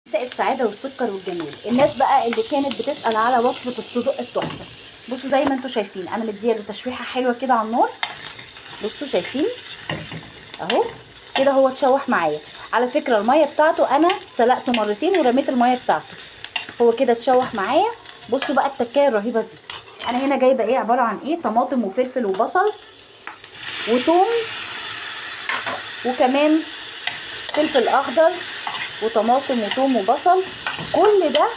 مساء السعاده والسكر والجمال. الناس بقى اللي كانت بتسال على وصفه الصدق التحفه، بصوا زي ما انتم شايفين انا مديه تشويحه حلوه كده على النار. بصوا شايفين اهو كده هو اتشوح معايا. على فكره الميه بتاعته انا سلقته مرتين ورميت الميه بتاعته. هو كده اتشوح معايا. بصوا بقى التكايه الرهيبه دي. انا هنا جايبه ايه، عباره عن ايه، طماطم وفلفل وبصل وثوم وكمان فلفل اخضر وطماطم وثوم وبصل. كل ده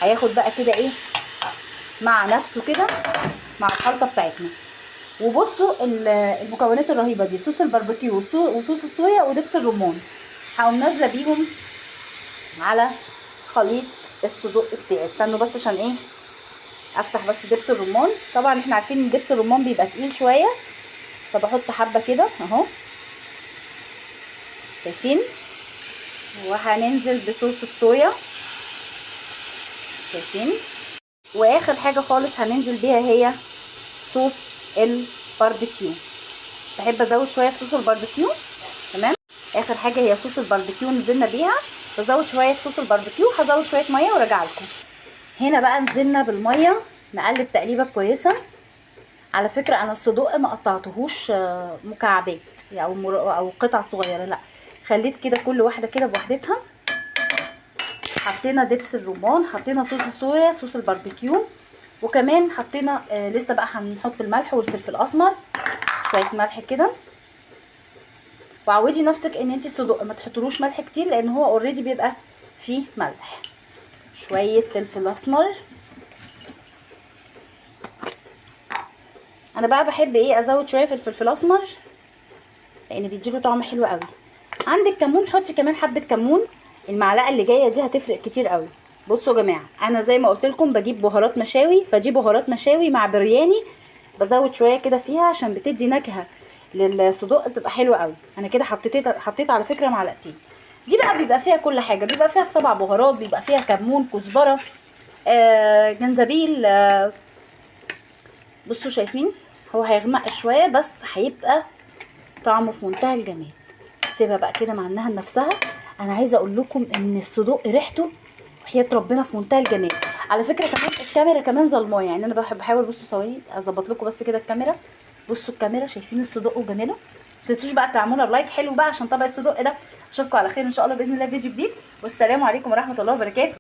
هياخد بقى كده ايه مع نفسه كده مع الخلطه بتاعتنا. وبصوا المكونات الرهيبه دي، صوص الباربيكيو وصوص الصويا ودبس الرمان. هقوم نازله بيهم على خليط الصدق بتاعي. استنوا بس عشان ايه افتح بس دبس الرمان. طبعا احنا عارفين ان دبس الرمان بيبقى تقيل شويه، فبحط حبه كده اهو شايفين. وهننزل بصوص الصويا شايفين. واخر حاجه خالص هننزل بيها هي صوص الباربيكيو. بحب ازود شويه في صوص الباربيكيو. تمام. اخر حاجه هي صوص الباربيكيو نزلنا بيها. بزود شويه في صوص الباربيكيو، هزود شويه ميه وراجع لكم. هنا بقى نزلنا بالميه نقلب تقليبه كويسه. على فكره انا الصدق ما قطعتهوش مكعبات او قطع صغيره، لا خليت كده كل واحده كده بوحدتها. حطينا دبس الرمان، حطينا صوص الصويا، صوص الباربيكيو، وكمان حطينا لسه بقى هنحط الملح والفلفل الاسمر، شويه ملح كده. وعودي نفسك ان انت الصدق ما تحطلوش ملح كتير لان هو اوريدي بيبقى فيه ملح. شويه فلفل اسمر. انا بقى بحب ايه ازود شويه في الفلفل الاسمر لان بيديله طعم حلو قوي. عندك كمون حطي كمان حبه كمون. المعلقه اللي جايه دي هتفرق كتير قوي. بصوا يا جماعه انا زي ما قلت لكم بجيب بهارات مشاوي، فدي بهارات مشاوي مع برياني. بزود شويه كده فيها عشان بتدي نكهه للصدق بتبقى حلوه قوي. انا كده حطيت على فكره معلقتين. دي بقى بيبقى فيها كل حاجه، بيبقى فيها 7 بهارات، بيبقى فيها كمون، كزبره، جنزبيل. بصوا شايفين هو هيغمق شويه بس هيبقى طعمه في منتهى الجمال. سيبها بقى كده مع انها لنفسها. انا عايزه اقول لكم ان الصدق ريحته وحياه ربنا في منتهى الجمال. على فكره كمان الكاميرا كمان ظلماه، يعني انا بحاول بصوا ثواني اظبط لكم بس كده الكاميرا. بصوا الكاميرا شايفين الصدق وجماله. ما تنسوش بقى تعملوا لايك حلو بقى عشان طبق الصدق ده. اشوفكم على خير ان شاء الله باذن الله في فيديو جديد، والسلام عليكم ورحمه الله وبركاته.